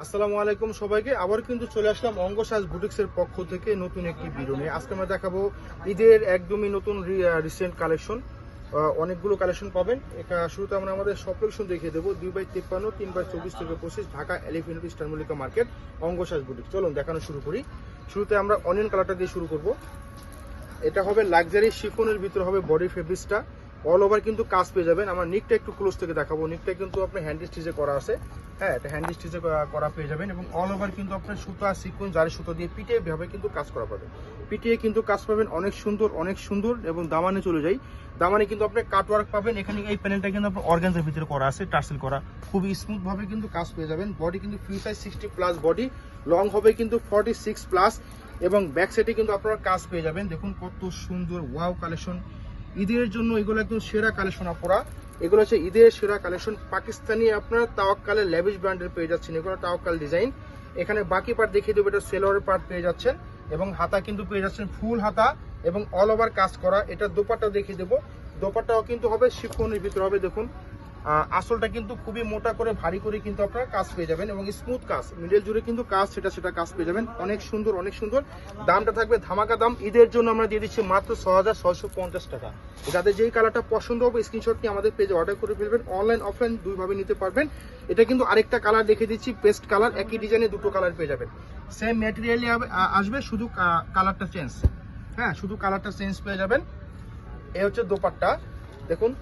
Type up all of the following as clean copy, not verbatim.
আসসালামু আলাইকুম সবাইকে। আবার কিন্তু চলে আসলাম অঙ্গ সাজ বুটিক্সের পক্ষ থেকে নতুন একটি ভিডিও নিয়ে। আজকে আমরা দেখাবো ঈদের একদমই নতুন রিসেন্ট কালেকশন। অনেকগুলো কালেকশন পাবেন। শুরুতে আমরা আমাদের সব কালেকশন দেখিয়ে দেবো। 2x53, 3x24 থেকে 25, Dhaka elephant road star Mallika market, অঙ্গ সাজ বুটিক্স। চলুন দেখানো শুরু করি। শুরুতে আমরা অনিয়ন কালারটা দিয়ে শুরু করব। এটা হবে লাক্সারি শিফনের ভিতরে হবে বডি ফেব্রিক্সটা। অল ওভার কিন্তু কাজ পেয়ে যাবেন। আমার নিকটা একটু ক্লোজ থেকে দেখাবো। নিকটা কিন্তু আপনার হ্যান্ড স্টিচে করা আছে। হ্যাঁ, এটা হ্যান্ড স্টিচে করা পেয়ে যাবেন এবং অল ওভার কিন্তু আপনার সুতা সিকোয়েন্স জারি সুতো দিয়ে পিটিয়ে ভাবে কিন্তু কাজ করা পাবেন। পিটিয়ে কিন্তু কাজ পাবেন অনেক সুন্দর এবং দামানে চলে যাই। দামানে কিন্তু আপনি কাটওয়ার্ক পাবেন। এখানে এই প্যানেলটা কিন্তু আপনার অর্গানজার ভিতরে করা আছে, টার্সেল করা, খুবই স্মুথ ভাবে কিন্তু কাজ পেয়ে যাবেন। বডি কিন্তু ফ্রি সাইজ 60+ বডি, লং হবে কিন্তু 46+ এবং ব্যাক সাইডে কিন্তু আপনারা কাজ পেয়ে যাবেন। দেখুন কত সুন্দর ওয়াও কালেকশন। ঈদের জন্য এগুলো একদম সেরা কালেকশন আপনারা। এগুলো হচ্ছে ঈদের সেরা কালেকশন। পাকিস্তানি আপনারা তাওয়াক্কালের লেভিশ ব্র্যান্ডের পেয়ে যাচ্ছেন। এগুলো তাওয়াক্কাল ডিজাইন। এখানে বাকি পার্ট দেখিয়ে দেবো, এটা সেলোয়ারের পার্ট পেয়ে যাচ্ছেন এবং হাতা কিন্তু পেয়ে যাচ্ছেন ফুল হাতা এবং অল ওভার কাজ করা। এটা দোপাট্টা দেখিয়ে দেবো। দোপাট্টাও কিন্তু হবে শিফনের ভিতরে হবে। দেখুন আসলটা কিন্তু খুবই মোটা করে ভারী করে কিন্তু আপনারা কাজ পেয়ে যাবেন এবং স্মুথ কাজ, মিডল জুড়ে কিন্তু কাজ সেটা কাজ পেয়ে যাবেন। অনেক সুন্দর। দামটা থাকবে ধামাকা দাম। ঈদের জন্য আমরা দিয়ে দিচ্ছি মাত্র 6650 টাকা। যাদের যেই কালারটা পছন্দ হবে স্ক্রিনশট নিয়ে আমাদের পেজে অর্ডার করে ফেলবেন। অনলাইন অফলাইন দুইভাবে নিতে পারবেন। এটা কিন্তু আরেকটা কালার দেখে দিচ্ছি, পেস্ট কালার। একই ডিজাইনে দুটো কালার পেয়ে যাবেন। সেম ম্যাটেরিয়ালে আসবে, শুধু কালারটা চেঞ্জ। হ্যাঁ, শুধু কালারটা চেঞ্জ পেয়ে যাবেন। এই হচ্ছে দোপাট্টা। দেখুন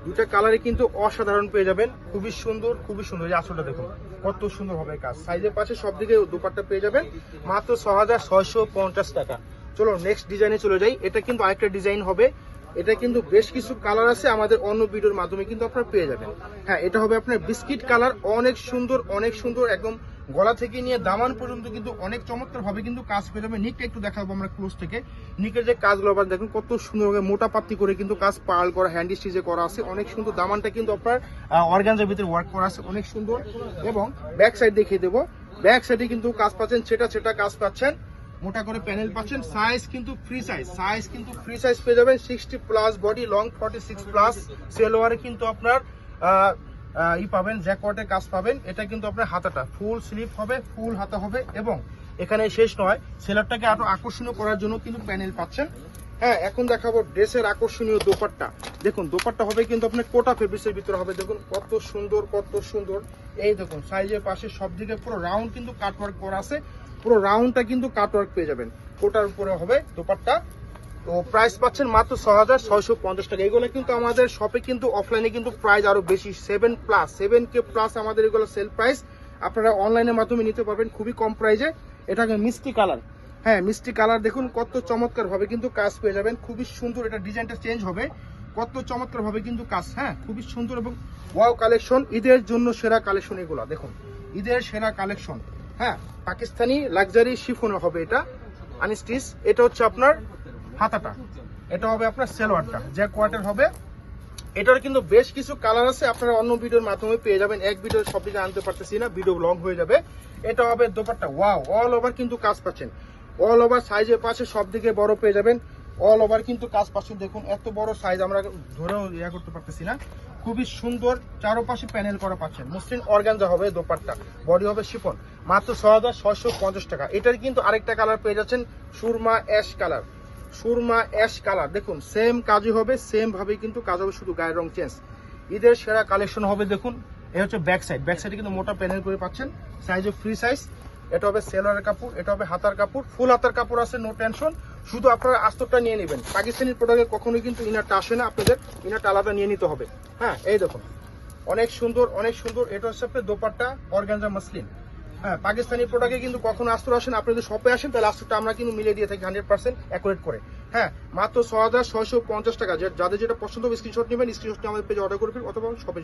দুটা কালারে কিন্তু অসাধারণ পেয়ে যাবেন। খুবই সুন্দর। এই আসলটা দেখুন কত সুন্দর হবে কাজ। সাইজের পাশে সব দিকে দোপাট্টা পেয়ে যাবেন মাত্র 6650 টাকা। চলো নেক্সট ডিজাইনে চলে যাই। এটা কিন্তু আরেকটা ডিজাইন হবে। এটা কিন্তু বেশ কিছু কালার আছে, আমাদের অন্য ভিডিওর মাধ্যমে কিন্তু আপনারা পেয়ে যাবেন। হ্যাঁ, এটা হবে আপনার বিস্কিট কালার। অনেক সুন্দর একদম গলা থেকে নিয়ে দামান পর্যন্ত কিন্তু অনেক চমৎকার ভাবে কিন্তু কাজ পেয়ে যাবে। নিকটা একটু দেখাবো আমরা ক্লোজ থেকে। নিকের যে কাজগুলো আবার দেখুন কত সুন্দরভাবে মোটা পাত্তি করে কিন্তু কাজ পার্ল করা, হ্যান্ড স্টিচে করা আছে। অনেক সুন্দর। দামানটা কিন্তু আপনার অর্গানজার ভিতরে ওয়ার্ক করা আছে, অনেক সুন্দর। এবং ব্যাক সাইড দেখিয়ে দেবো। ব্যাক সাইডে কিন্তু কাজ পাচ্ছেন, সেটা কাজ পাচ্ছেন। মোটা করে প্যানেল পাচ্ছেন। সাইজ কিন্তু ফ্রি সাইজ পেয়ে যাবেন। 60+ বডি, লং 46+। সেলোয়ারে কিন্তু আপনার পাবেন, জ্যাকওয়ার্টের কাজ পাবেন। এটা কিন্তু আপনার হাতাটা ফুল স্লিভ হবে, ফুল হাতা হবে এবং এখানে শেষ নয়, সেলারটাকে আরো আকর্ষণীয় করার জন্য কিন্তু প্যানেল পাচ্ছেন। হ্যাঁ, এখন দেখাবো ড্রেসের আকর্ষণীয় দোপাট্টা। দেখুন দোপাট্টা হবে কিন্তু আপনার কোটা ফেব্রিক্সের ভিতরে হবে। দেখুন কত সুন্দর। এই দেখুন সাইজের পাশে সব দিকে পুরো রাউন্ড কিন্তু কাটওয়ার্ক করা আছে। পুরো রাউন্ডটা কিন্তু কাটওয়ার্ক পেয়ে যাবেন। কোটার উপরে হবে দোপাট্টা। তো প্রাইস পাচ্ছেন মাত্র 6650 টাকা। এগুলো কিন্তু আমাদের শপে কিন্তু অফলাইনে কিন্তু প্রাইস আরো বেশি, 7K+ আমাদের এগুলো সেল প্রাইস। আপনারা অনলাইনের মাধ্যমে নিতে পারবেন খুবই কম প্রাইসে। এটাকে মিষ্টি কালার। হ্যাঁ, মিষ্টি কালার। দেখুন কত চমৎকার ভাবে কিন্তু কাজ পেয়ে যাবেন। খুবই সুন্দর। এটা ডিজাইনটা চেঞ্জ হবে, কত চমৎকার ভাবে কিন্তু কাজ। হ্যাঁ, খুবই সুন্দর এবং ওয়াও কালেকশন। ঈদের জন্য সেরা কালেকশন এগুলো। দেখুন ঈদের সেরা কালেকশন। হ্যাঁ, পাকিস্তানি লাক্সারি শিফন হবে এটা আনস্টিচ। এটা হচ্ছে আপনার হাতাটা। এটা হবে আপনার সেলোয়ারটা, জ্যাকওয়ার্টের হবে। এটার কিন্তু বেশ কিছু কালার আছে, আপনারা অন্য ভিডিওর মাধ্যমে পেয়ে যাবেন। এক ভিডিও সব দিকে আনতে পারতেছি না, ভিডিও লং হয়ে যাবে। এটা হবে দোপাট্টা। ওয়াও, অল ওভার কিন্তু কাজ পাচ্ছেন। অল ওভার সাইজের পাশে সব দিকে বড় পেয়ে যাবেন। অল ওভার কিন্তু কাজ পাচ্ছেন। দেখুন এত বড় সাইজ আমরা ধরেও করতে পারতেছি না। খুবই সুন্দর। চারপাশে প্যানেল করা পাচ্ছেন। মসৃণ অর্গানজা হবে দোপাট্টা, বডি হবে শিফন। মাত্র 6650 টাকা। এটার কিন্তু আরেকটা কালার পেয়ে যাচ্ছেন, সুরমা অ্যাশ কালার। দেখুন সেম কাজই হবে, সেম ভাবে কিন্তু কাজ হবে, শুধু গায়ের রং চেঞ্জ। ঈদের সেরা কালেকশন হবে। দেখুন এই হচ্ছে ব্যাক সাইডে কিন্তু মোটা প্যানেল করে পাচ্ছেন। সাইজও ফ্রি সাইজ। এটা হবে সেলোয়ারের কাপড়, এটা হবে হাতার কাপড়। ফুল হাতার কাপড় আছে, নো টেনশন। শুধু আপনারা আস্তরটা নিয়ে নেবেন। পাকিস্তানি প্রোডাক্টে কখনোই কিন্তু ইনারটা আসে না, আপনাদের ইনারটা আলাদা নিয়ে নিতে হবে। হ্যাঁ, এই দেখুন অনেক সুন্দর। এটা হচ্ছে আপনার দোপাট্টা, অর্গানজা মাসলিন। হ্যাঁ, পাকিস্তানি প্রোডাক্টে কিন্তু কখনো আস্তর আসেন। আপনি যদি শপে আসেন তাহলে আস্তরটা আমরা কিন্তু মিলিয়ে দিয়ে থাকি 100% অ্যাকুরেট করে। হ্যাঁ, মাত্র 6650 টাকা। যাদের যেটা পছন্দ হবে স্ক্রিনশট নেবেন, স্ক্রিনশট নিয়ে আমাদের পেজে অর্ডার করবেন অথবা শপে